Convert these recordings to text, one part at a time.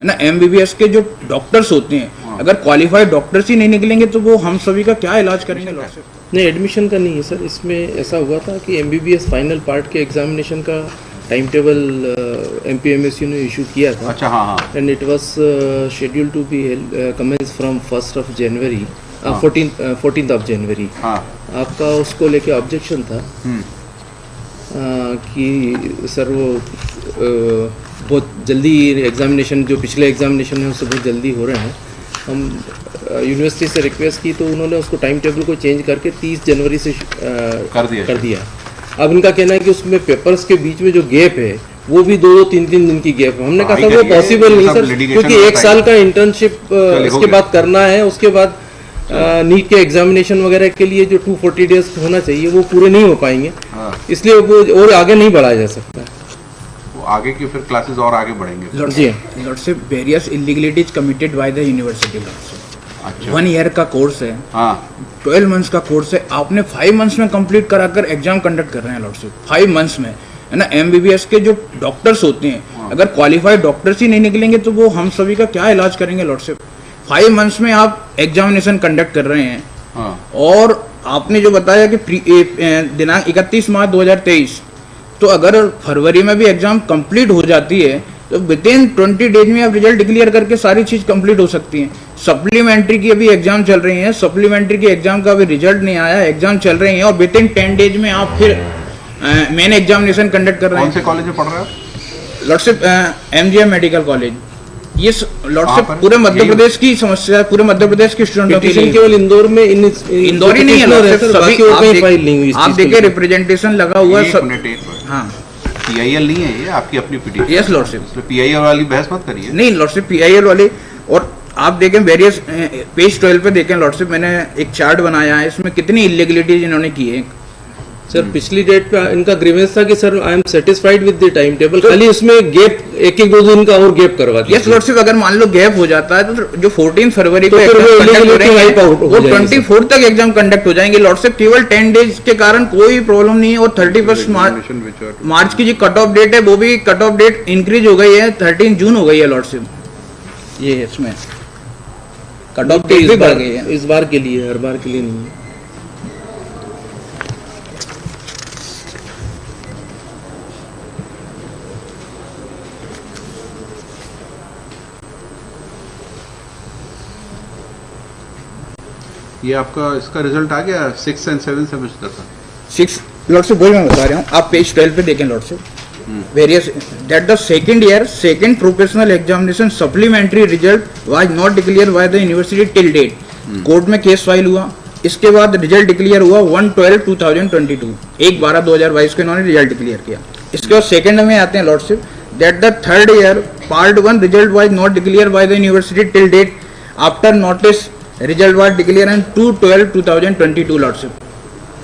है ना। एमबीबीएस के जो डॉक्टर्स होते हैं, अगर क्वालिफाइड डॉक्टर्स ही नहीं निकलेंगे तो वो हम सभी का क्या इलाज करेंगे लॉ से? नहीं, एडमिशन का नहीं है सर। इसमें ऐसा हुआ था कि एमबीबीएस फाइनल पार्ट के एग्जामिनेशन का टाइम टेबल एमपीएमएसयू ने इशू किया था। अच्छा, हाँ। And it was scheduled to be commence from 1st of January, 14th of January। हाँ। आपका उसको लेके ऑब्जेक्शन था कि सर वो बहुत जल्दी एग्जामिनेशन, जो पिछले एग्जामिनेशन है उससे बहुत जल्दी हो रहे हैं। हम यूनिवर्सिटी से रिक्वेस्ट की तो उन्होंने उसको टाइम टेबल को चेंज करके 30 जनवरी से कर दिया। अब उनका कहना है कि उसमें पेपर्स के बीच में जो गैप है वो भी 2-3 दिन की गैप है। हमने कहा था वो पॉसिबल नहीं सर, क्योंकि 1 साल का इंटर्नशिप इसके बाद करना है। उसके बाद नीट के एग्जामिनेशन वगैरह के लिए जो 240 डेज होना चाहिए वो पूरे नहीं हो पाएंगे। इसलिए वो और आगे नहीं बढ़ाया जा सकता। आगे की फिर क्लासेस और आगे बढ़ेंगे। जी lordship, various illegalities committed by the university lordship. अच्छा। 1 ईयर का कोर्स है, 12 मंथ्स का कोर्स है, आपने 5 मंथ्स में कंप्लीट कराकर एग्जाम कंडक्ट कर रहे हैं लॉर्डशिप, 5 मंथ्स में, है ना। एमबीबीएस के जो डॉक्टर्स होते हैं, अगर क्वालिफाइड डॉक्टर्स ही नहीं निकलेंगे तो वो हम सभी का क्या इलाज करेंगे लॉर्डशिप? 5 मंथ्स में आप एग्जामिनेशन कंडक्ट कर रहे हैं। और आपने जो बताया कि दिनांक 31 मार्च 2023, तो अगर फरवरी में भी एग्जाम कंप्लीट हो जाती है तो विदिन 20 डेज में आप रिजल्ट डिक्लेयर करके सारी चीज कंप्लीट हो सकती है। सप्लीमेंट्री की अभी एग्जाम चल रही है, सप्लीमेंट्री की एग्जाम का अभी रिजल्ट नहीं आया, एग्जाम चल रही है, और विदिन 10 डेज में आप फिर मेन एग्जामिनेशन कंडक्ट कर रहे हैं। कौन से कॉलेज में पढ़ रहे हो? Lordship MGM medical college. ये लॉर्डशिप पूरे मध्य प्रदेश की समस्या है, पूरे मध्य प्रदेश के स्टूडेंटों की। केवल इंदौर में इंदौर ही नहीं है लॉर्डशिप, सभी आप देखिए रिप्रेजेंटेशन लगा हुआ है। हाँ, पीआईएल नहीं है ये, आपकी अपनी पिटीशन। यस लॉर्डशिप, पीआईएल वाली बहस मत करिए। नहीं लॉर्डशिप, पीआईएल वाली। और आप देखें वेरियस पेज 12 पे देखें लॉर्डशिप, मैंने एक चार्ट बनाया है, इसमें कितनी इलीगलिटीज इन्होंने की है। सर पिछली डेट पे इनका ग्रीवेंस था कि sir I am satisfied with the time table, खाली उसमें गैप 1-2 दिन का और गैप करवा दिया। यस लॉर्डशिप, अगर मान लो गैप हो जाता है तो जो 14 फरवरी को वो 24 तक एग्जाम कंडक्ट हो जाएंगे लॉर्डशिप। केवल 10 डेज के कारण कोई प्रॉब्लम नहीं है। और 31 मार्च की जो कट ऑफ डेट है वो भी कट ऑफ डेट इंक्रीज हो गई है, 13 जून हो गई है लॉर्डशिप। ये इसमें कट ऑफ डेट भी बढ़ गई है इस बार के लिए, हर बार के लिए नहीं है। ये आपका इसका रिजल्ट आ गया 6 and 7 सेमेस्टर का। 6 लॉर्डशिप, वही मैं बता रहा हूँ, आप पेज 12 पे देखें lordship. Various that the second year second professional examination supplementary result was not declare by the university till date. Court में केस फाइल हुआ, इसके बाद रिजल्ट डिक्लेयर हुआ 1/12/2022, 1/12/2022 को इन्होंने रिजल्ट डिक्लेयर किया। इसके बाद सेकंड में आते हैं lordship, that the third year part 1 result was not declare by the university till date after notice result was declare on 2/12/2022 lordship.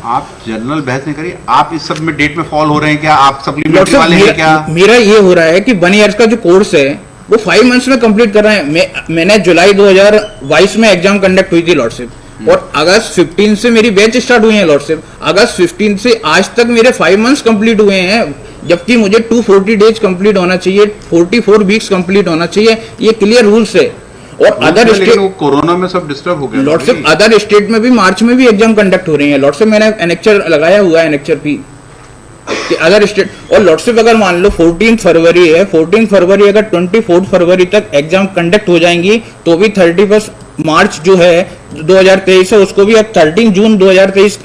आप जनरल बहस नहीं करिए, आप इस सब में डेट में फॉल हो रहे हैं क्या? आप सप्लीमेंट्री वाले हैं क्या? मेरा ये हो रहा है कि 1 ईयर का जो कोर्स है वो 5 मंथ्स में कंप्लीट कर रहे हैं। मैंने जुलाई 2022 में एग्जाम कंडक्ट हुई थी लॉर्डशिप, और अगस्त 15 से मेरी बैच स्टार्ट हुई है लॉर्डशिप। अगस्त 15 से आज तक मेरे 5 मंथ्स कंप्लीट हुए हैं, जबकि मुझे 240 डेज कंप्लीट होना चाहिए, 44 वीक्स कंप्लीट होना चाहिए। ये क्लियर रूल्स है। और अदर स्टेट कोरोना में सब डिस्टर्ब हो गया लॉर्डशिप, अदर स्टेट में भी मार्च में भी एग्जाम कंडक्ट हो रही है लॉर्डशिप। मैंने एनेक्चर लगाया हुआ है, एनेक्चर भी कि अदर स्टेट। और लॉर्डशिप अगर मान लो 14 फरवरी है, 14 फरवरी अगर 24 फरवरी तक एग्जाम कंडक्ट हो जाएंगी तो भी 31 मार्च जो है 2023 है उसको भी अब 13 जून 2023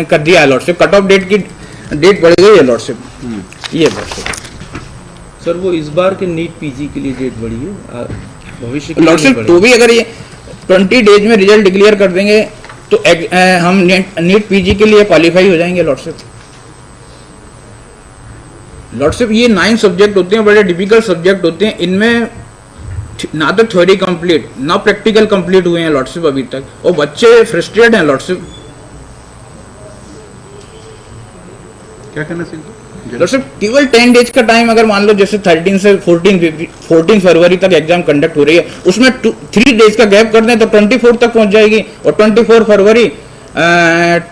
कर दिया है लॉर्डशिप। कट ऑफ डेट की डेट बढ़ गई है लॉर्डशिप। ये लॉर्डशिप सर वो इस बार के नीट पीजी के लिए डेट बढ़ी है, भविष्य के लॉर्डशिप। तो भी अगर ये 20 डेज में रिजल्ट डिक्लेयर कर देंगे तो हम नीट पीजी के लिए क्वालिफाई हो जाएंगे लॉर्डशिप। लॉर्डशिप ये 9 सब्जेक्ट होते हैं, बड़े डिफिकल्ट सब्जेक्ट होते हैं। इनमें ना तो थ्योरी कंप्लीट ना प्रैक्टिकल कंप्लीट हुए हैं लॉर्डशिप अभी तक, और बच्चे फ्रस्ट्रेटेड हैं लॉर्डशिप। क्या कहना चाहिए लॉर्डशिप? केवल 10 डेज का टाइम, अगर मान लो जैसे 13 से 14 फरवरी तक एग्जाम कंडक्ट हो रही है, उसमें 3 डेज का गैप कर दें तो 24 तक पहुंच जाएगी, और 24 फरवरी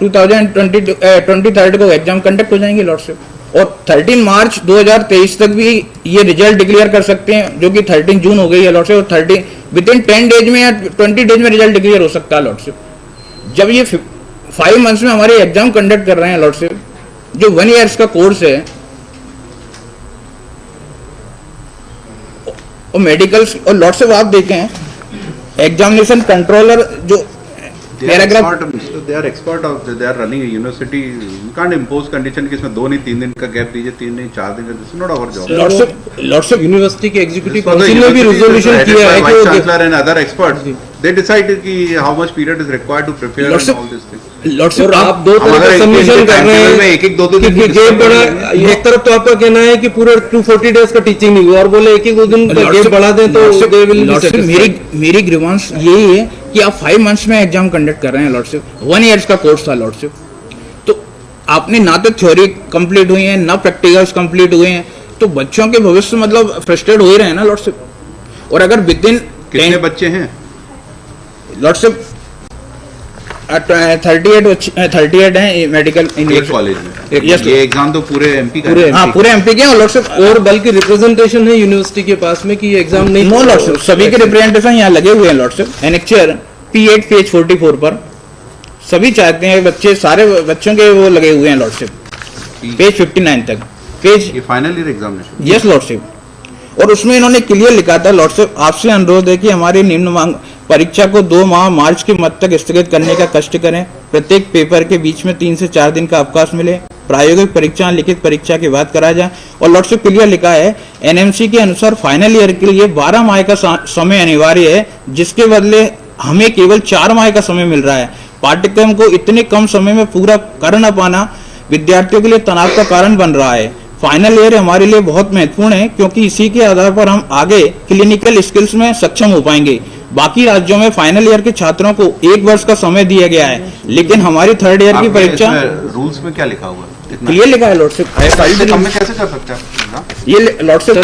2023 को एग्जाम कंडक्ट हो जाएंगे लॉर्डशिप। और 13 मार्च 2023 तक भी ये रिजल्ट डिक्लेयर कर सकते हैं, जो कि 13 जून हो गई है लॉर्डशिप, और 30 विदिन 10 डेज में या 20 डेज में रिजल्ट डिक्लेयर हो सकता है लॉर्डशिप। जब ये 5 मंथ्स में हमारे एग्जाम कंडक्ट कर रहे हैं लॉर्डशिप, जो 1 ईयर्स का कोर्स है, और मेडिकल्स, और लॉर्डशिप आप देखें एग्जामिनेशन कंट्रोलर जो They are expert of they are running a university. You can't impose condition कि इसमें 2 नहीं 3 दिन का गैप दीजिए, 3 नहीं 4 दिन का, this is not our job. Lordship university के एग्जीक्यूटिव For the काउंसिल ने भी university, रिजोल्यूशन headed किया by है vice कि chancellor and other experts, they decide कि how much period is required to prepare and Lordship, all these things. Lordship और आप दो तरह का सबमिशन कर रहे हैं, एक एक दो दिन कि गेप बढ़ा। एक तरफ तो आपका कहना है कि पूरे 240 डेज का टीचिंग नहीं हुआ, और बोले एक एक दो दिन का गेप बढ़ा दें तो they will be satisfied। मेरी ग्रीवांस यही है कि आप 5 मंथ्स में एग्जाम कंडक्ट कर रहे हैं लॉर्डशिप, 1 ईयर्स का कोर्स था लॉर्डशिप, तो आपने ना तो थ्योरी कंप्लीट हुई है ना प्रैक्टिकल्स कंप्लीट हुए हैं, तो बच्चों के भविष्य मतलब फ्रस्ट्रेट हो ही रहे हैं ना लॉर्डशिप। और अगर विद इन कितने बच्चे हैं लॉर्डशिप 38 हैं मेडिकल एक कॉलेज में? Yes, ये एग्जाम तो पूरे एमपी का पूरे है। हाँ पूरे एमपी के हैं लॉर्डशिप, और बल्कि रिप्रेजेंटेशन है यूनिवर्सिटी के पास में कि ये एग्जाम नहीं नो लॉर्डशिप, सभी के रिप्रेजेंटेशन यहाँ लगे हुए हैं लॉर्डशिप। एनेक्चर P8 पेज 44 पर सभी चाहते हैं बच्चे, सारे बच्चों के वो लगे हुए हैं लॉर्डशिप, पेज 59 तक पेज। ये final year examination. Yes lordship, और उसमें इन्होंने क्लियर लिखा था लॉर्डशिप, आपसे अनुरोध है कि हमारी निम्न मांग परीक्षा को 2 माह मार्च के मध्य तक स्थगित करने का कष्ट करें, प्रत्येक पेपर के बीच में 3 से 4 दिन का अवकाश मिले, प्रायोगिक परीक्षा लिखित परीक्षा के बाद करा जाए। और लॉर्डशिप क्लियर लिखा है एनएमसी के अनुसार फाइनल ईयर के लिए 12 माह का समय अनिवार्य है, जिसके बदले हमें केवल 4 माह का समय मिल रहा है। पाठ्यक्रम को इतने कम समय में पूरा कर न पाना विद्यार्थियों के लिए तनाव का कारण बन रहा है। फाइनल ईयर हमारे लिए बहुत महत्वपूर्ण है, क्योंकि इसी के आधार पर हम आगे क्लिनिकल स्किल्स में सक्षम हो पाएंगे। बाकी राज्यों में फाइनल ईयर के छात्रों को 1 वर्ष का समय दिया गया है, लेकिन हमारी 3rd ईयर की परीक्षा रूल्स में क्या लिखा हुआ है? क्लियर लिखा है लॉर्डशिप, कम में कैसे कर सकते हैं? ये लॉर्डशिप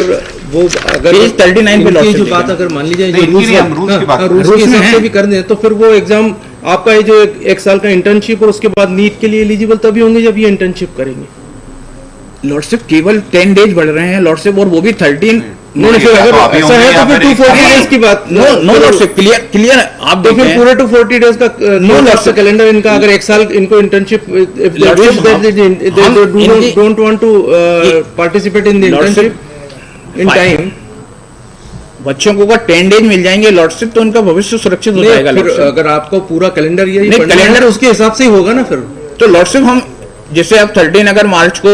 वो अगर पेज 39 पे इनकी लॉर्डशिप जो लिखा बात है। अगर मान लीजिए नहीं, जो इनकी नहीं, हम rules की बात कर रहे हैं। रूल्स के rules में हिसाब से है। भी कर दें तो फिर वो एग्जाम आपका ये जो 1 साल का इंटर्नशिप और उसके बाद नीट के लिए एलिजिबल तभी होंगे जब ये इंटर्नशिप करेंगे। लॉर्डशिप केवल 10 डेज बढ़ रहे हैं लॉर्डशिप, और वो भी 13। नहीं फिर अगर ऐसा है तो फिर 240 डेज की बात नो लॉर्डशिप, क्लियर आप तो फिर देखें पूरे 240 डेज का Lordship। कैलेंडर इनका अगर 1 साल इनको internship Lordship, don't want to participate in the Lordship, internship in time, बच्चों को अगर 10 डेज मिल जाएंगे लॉर्डशिप तो उनका भविष्य सुरक्षित हो जाएगा फिर लॉर्डशिप। अगर आपको पूरा कैलेंडर ये नहीं, कैलेंडर उसके हिसाब से ही होगा ना फिर। तो लॉर्डशिप हम जैसे अब 13 अगर मार्च को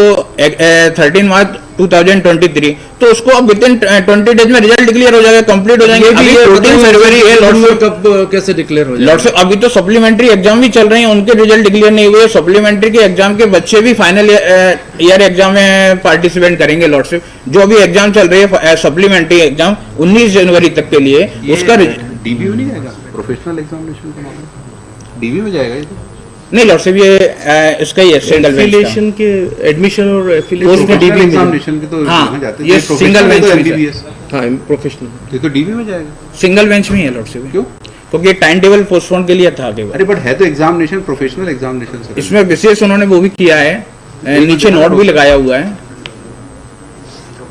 13 मार्च 2023 तो उसको अब विद इन 20 डेज में रिजल्ट डिक्लेयर हो जाएगा, कंप्लीट हो जाएंगे। अभी 14 फरवरी है लॉर्डशिप, कब कैसे डिक्लेयर हो जाएगा लॉर्डशिप अभी तो सप्लीमेंट्री एग्जाम भी चल रहे हैं, उनके रिजल्ट डिक्लेयर नहीं हुए। सप्लीमेंट्री के एग्जाम के बच्चे भी फाइनल ईयर एग्जाम में पार्टिसिपेट करेंगे लॉर्डशिप। जो अभी एग्जाम चल रही है सप्लीमेंट्री एग्जाम 19 जनवरी तक के लिए, उसका डीबी में नहीं जाएगा, प्रोफेशनल एग्जामिनेशन का मामला डीबी में जाएगा ये तो। नहीं लॉर्डशिप ये इसका ही है सिंगल बेंच एफिलिएशन के एडमिशन और एफिलिएशन प्रोफेशनल डीबी में एग्जामिनेशन के तो हाँ, यहाँ जाते हैं। ये प्रोफेशनल single में तो bench में MBBS, हाँ प्रोफेशनल ये तो डीबी में जाएगा। सिंगल बेंच में है लॉर्डशिप, क्यों? क्योंकि टाइम टेबल पोस्टपोन के लिए था केवल। अरे बट है तो एग्जामिनेशन, प्रोफेशनल एग्जामिनेशन से। इसमें विशेष उन्होंने वो भी किया है, नीचे नोट भी लगाया हुआ है।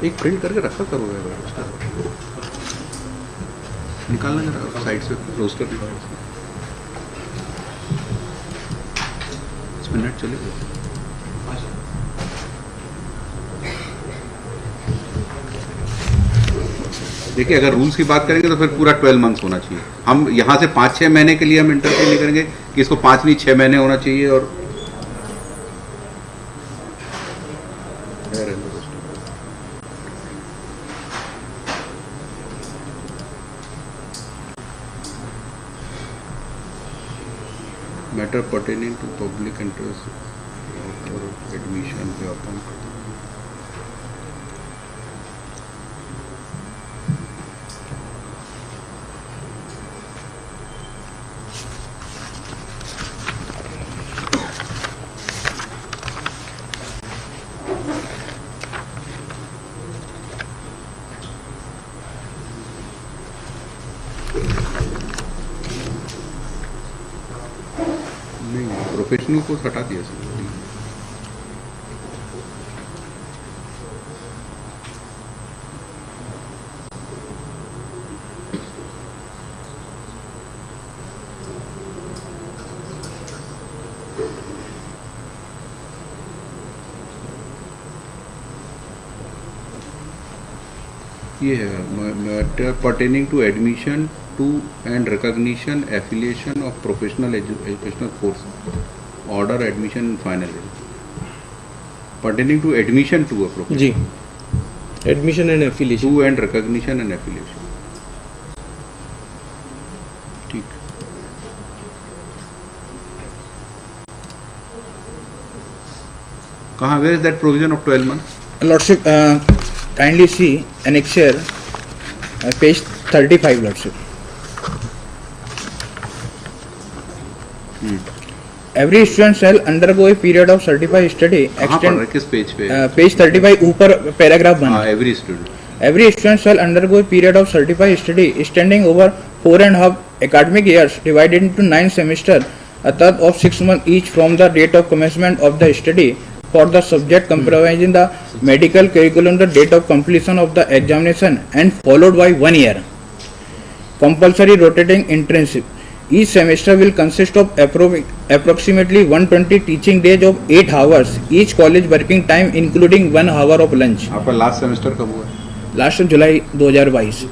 एक प्रिंट करके रखा करोगे उसका, निकालना जरा साइड से रोस्टर निकालो, मिनट चलेगा। देखिए अगर रूल्स की बात करेंगे तो फिर पूरा 12 मंथ्स होना चाहिए। हम यहाँ से 5-6 महीने के लिए हम इंटरव्यू नहीं करेंगे कि इसको 5 नहीं 6 महीने होना चाहिए। और matter pertaining to public interest और एडमिशन पे अपन प्रोफेशनल को हटा दिया सर। ये है pertaining to admission to and recognition affiliation of professional educational course order admission final pertaining to admission to a profession जी, admission and affiliation. to and recognition and affiliation ठीक कहाँ where is that provision of 12 months Lordship, kindly see annexure, page 35, Lordship. Every student shall undergo a period of certified study. कहाँ पढ़ रहे हैं? किस page पे Page 35 ऊपर paragraph बना। every student Every student shall undergo a period of certified study extending over 4.5 academic years divided into 9 semesters, a term of 6 months each from the date of commencement of the study for the subject comprising the medical curriculum, the date of completion of the examination and followed by 1 year. Compulsory rotating internship. Each semester will consist of approximately 120 teaching days of 8 hours, each college working time including 1 hour of lunch. आपका last semester कब हुआ है? Last जुलाई 2022।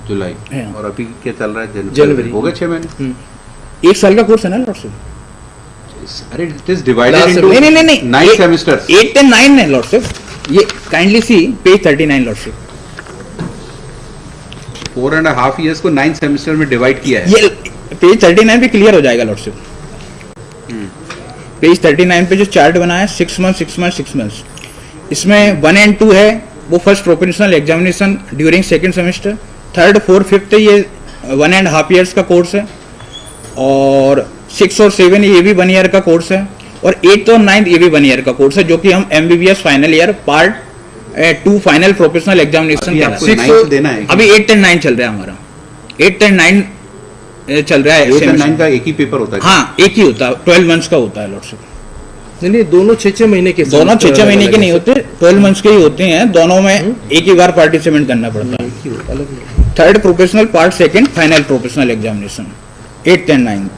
जुलाई हाँ। और अभी क्या चल रहा है? जनवरी। हो गए 6 महीने। 1 साल का कोर्स है ना लॉर्डशिप? अरे it is divided Last into नहीं 9 सेमेस्टर्स 8 and 9 है लॉर्डशिप। ये काइंडली सी पेज 39 लॉर्डशिप। 4.5 इयर्स को 9 सेमेस्टर में डिवाइड किया है। ये पेज 39 पे क्लियर हो जाएगा लॉर्डशिप। पेज 39 पे जो चार्ट बना है 6 मंथ 6 मंथ 6 मंथ, इसमें 1 and 2 है वो first professional examination during second semester, 3rd 4th 5th ये 1.5 years का कोर्स है, और 6 और 7 ये भी 1 year का कोर्स है, और 8th और 9th ये भी 1 year का कोर्स है, जो कि हम MBBS final year part 2 final professional examination अभी के आपको हैं। 9th देना है। अभी 8th and 9 चल रहा है हमारा, 8th and 9 चल रहा है 8 और semester। 9 का एक ही पेपर होता है। हाँ एक ही होता है, 12 months का होता है लॉर्डशिप। नहीं, दोनों 6-6 महीने के दोनों semester 6 महीने अलग के अलग नहीं होते, 12 months के ही होते हैं। दोनों में एक ही बार पार्टिसिपेट करना पड़ता है। ही होता है, अलग अलग। 3rd professional part 2nd final professional examination 8th and 9th।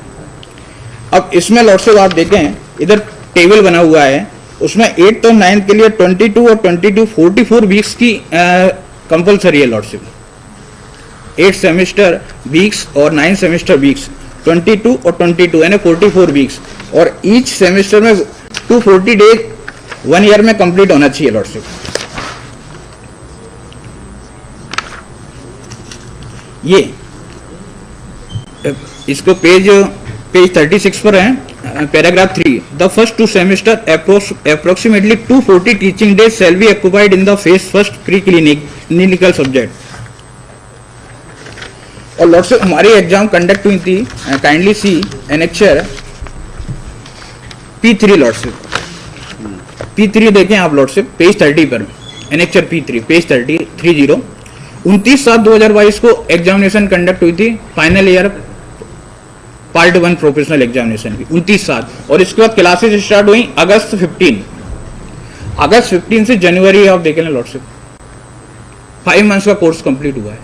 अब इसमें लॉर्डशिप आप देखें, इधर टेबल बना हुआ है, उसमें 8th और 9th के लिए 22 और 22 44 वीक्स की कंपलसरी है लॉर्डशिप। 8 सेमेस्टर वीक्स और 9 सेमेस्टर वीक्स 22 और 22 यानी 44 वीक्स, और ईच सेमेस्टर में 240 डेज 1 ईयर में कंप्लीट होना चाहिए लॉर्डशिप। ये इसको पेज 36 पर है, paragraph 3। The first 2 semester approximately 240 teaching days shall be occupied in the phase first pre clinical subject. और लॉर्डशिप हमारी एग्जाम कंडक्ट हुई थी, काइंडली सी एनेक्चर P3 लॉर्डशिप। P3 देखें आप लॉर्डशिप पेज 30 पर, एनेक्चर P3 पेज 30 29/7/2022 को एग्जामिनेशन कंडक्ट हुई थी, final year part 1 professional examination की 29/7, और इसके बाद क्लासेस स्टार्ट हुई अगस्त 15 से जनवरी आप देखें लॉर्डशिप 5 months का कोर्स कंप्लीट हुआ है,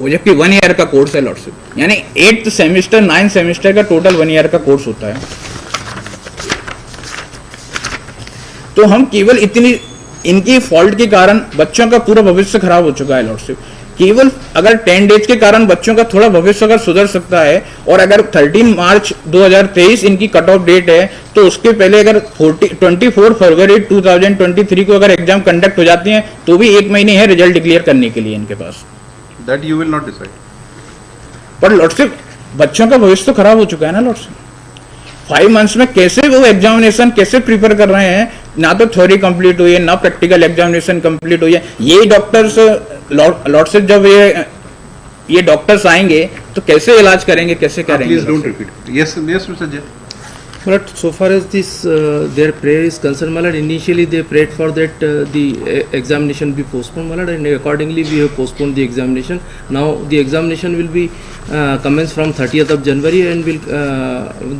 वो जबकि 1 year का कोर्स है लॉर्डशिप। यानी 8th सेमेस्टर 9 सेमेस्टर का टोटल 1 year का कोर्स होता है। तो हम केवल इनकी फॉल्ट के कारण बच्चों का पूरा भविष्य खराब हो चुका है लॉर्डशिप। केवल अगर 10 days के कारण बच्चों का थोड़ा भविष्य अगर सुधर सकता है, और अगर 13 मार्च 2023 इनकी कट ऑफ डेट है, तो उसके पहले अगर 24 फरवरी 2023 को अगर एग्जाम कंडक्ट हो जाती हैं, तो भी 1 महीने है रिजल्ट डिक्लेयर करने के लिए इनके पास। That you will not decide. पर लॉर्डशिप बच्चों का भविष्य तो खराब हो चुका है ना लॉर्डशिप। 5 months में कैसे वो एग्जामिनेशन कैसे प्रिपेयर कर रहे हैं, ना तो थ्योरी कंप्लीट हुई है, ना प्रैक्टिकल एग्जामिनेशन कंप्लीट हुई है। यही डॉक्टर्स लॉर्डशिप जब ये डॉक्टर्स आएंगे तो कैसे इलाज करेंगे, कैसे करेंगे? Please don't repeat. Yes mister जय। But so far as this their prayer is concerned, my lord, initially they prayed for that the examination be postponed, my lord, and accordingly we have postponed the examination. Now the examination will be commenced from 30th of January and will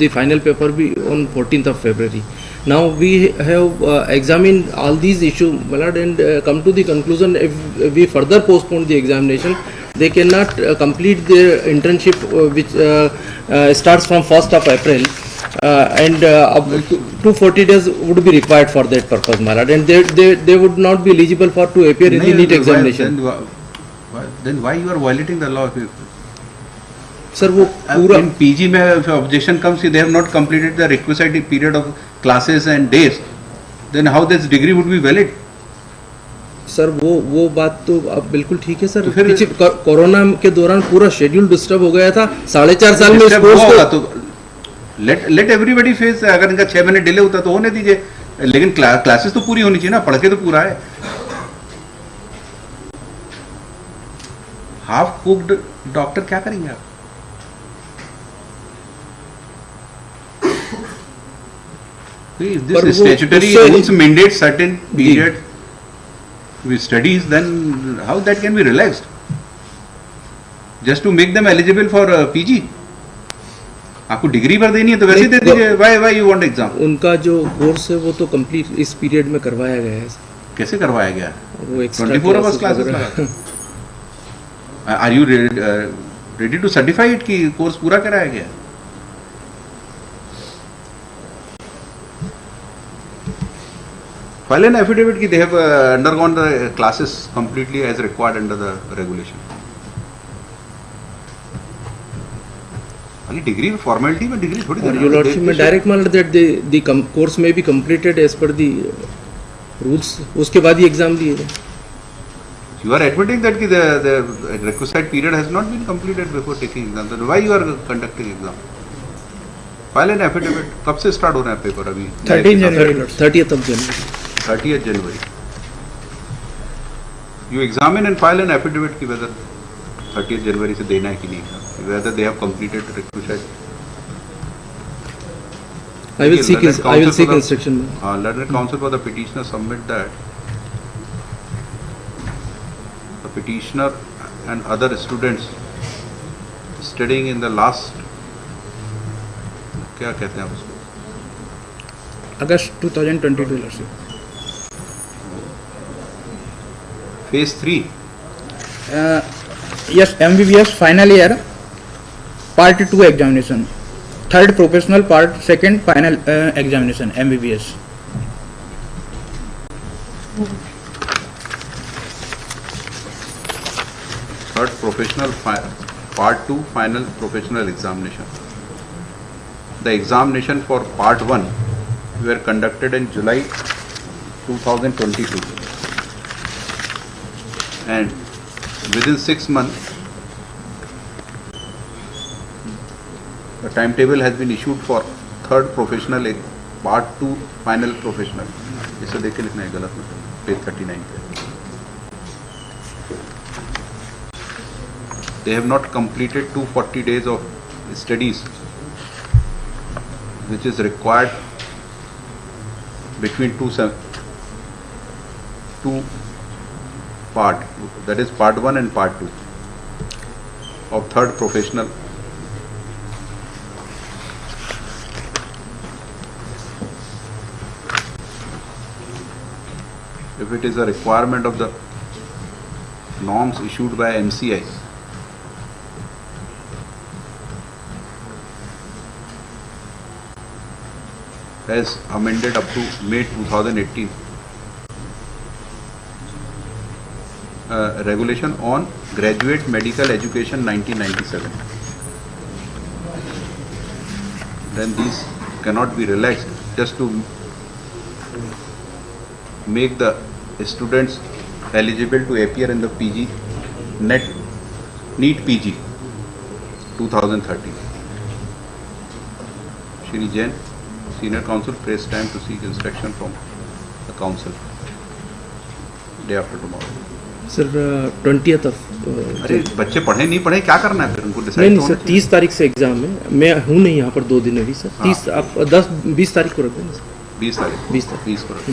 the final paper be on 14th of February. Now we have examined all these issues, my lord, and come to the conclusion if we further postpone the examination, they cannot complete their internship which starts from 1st of April. and up to 40 days would be required for that purpose, my lord, and they would not be eligible for to appear in the NEET examination. Then why you are violating the law? Sir, वो पूरा In PG में if objection comes, they have not completed the requisite period of classes and days, then how this degree would be valid? Sir वो बात तो अब बिल्कुल ठीक है सर। तो फिर- पीछे कोरोना के दौरान पूरा शेड्यूल डिस्टर्ब हो गया था, 4.5 साल में इस Disturb कोर्स होगा को तो let everybody face, अगर इनका 6 महीने डिले होता तो होने दीजिए, लेकिन क्लासेस तो पूरी होनी चाहिए ना, पढ़ के तो पूरा है। हाफ कुक्ड डॉक्टर क्या करेंगे आप? If पर this वो statutory उससे- rules mandate certain period with studies, then how that can be relaxed? Just to make them eligible for PG? आपको डिग्री पर देनी है तो वैसे ही दे नहीं, दीजिए। Why you want exam? उनका जो कोर्स है वो तो कंप्लीट इस पीरियड में करवाया गया है सर। कैसे करवाया गया? वो एक्स्ट्रा 24 hours classes लगा। Are you ready to certify it कि कोर्स पूरा कराया गया? File an affidavit कि they have undergone the classes completely as required under the regulation. खाली डिग्री फॉर्मेलिटी में डिग्री थोड़ी और देना योर है। लॉर्डशिप में डायरेक्ट मान दैट द कोर्स में be completed as per the rules, उसके बाद ही एग्जाम दिए गए। You are admitting that the requisite period has not been completed before taking exam. Then why you are conducting exam? File an affidavit. कब से start हो रहा है paper अभी? 13 जनवरी Lord. 30th of January। 30th January. You examine and file an affidavit कि whether 30th January से देना है कि नहीं, whether they have completed the requisite. I will seek instruction. Learned counsel for the petitioner submit that the petitioner and other students studying in the last, क्या कहते हैं आप उसको, अगस्त 2022 lordship. phase 3 yes, MBBS final year part 2 examination, third professional part second final examination MBBS। third professional part 2 final professional examination. The examination for part 1 were conducted in July 2022 and within 6 months the timetable has been issued for third professional part 2 final professional। इसे देख के लिखना है, गलत मतलब page 39 पे। They have not completed 240 days of studies which is required between two part, that is part 1 and part 2 of third professional. If it is a requirement of the norms issued by MCI, as amended up to May 2018, regulation on graduate medical education 1997, then these cannot be relaxed just to make the students eligible to appear in the PG NEET PG 2013. Shri Jain, Senior Counsel, press time to seek instruction from the council day after tomorrow. Sir 20th of अरे बच्चे पढ़े नहीं पढ़े क्या करना है फिर उनको नहीं डिसाइड नहीं सर 30 तारीख से एग्जाम है। मैं हूँ नहीं यहाँ पर 2 दिन अभी सर। 30 आप 10-20 तारीख को रख देना सर। 20 तारीख 20 तारीख। 20 को रखो।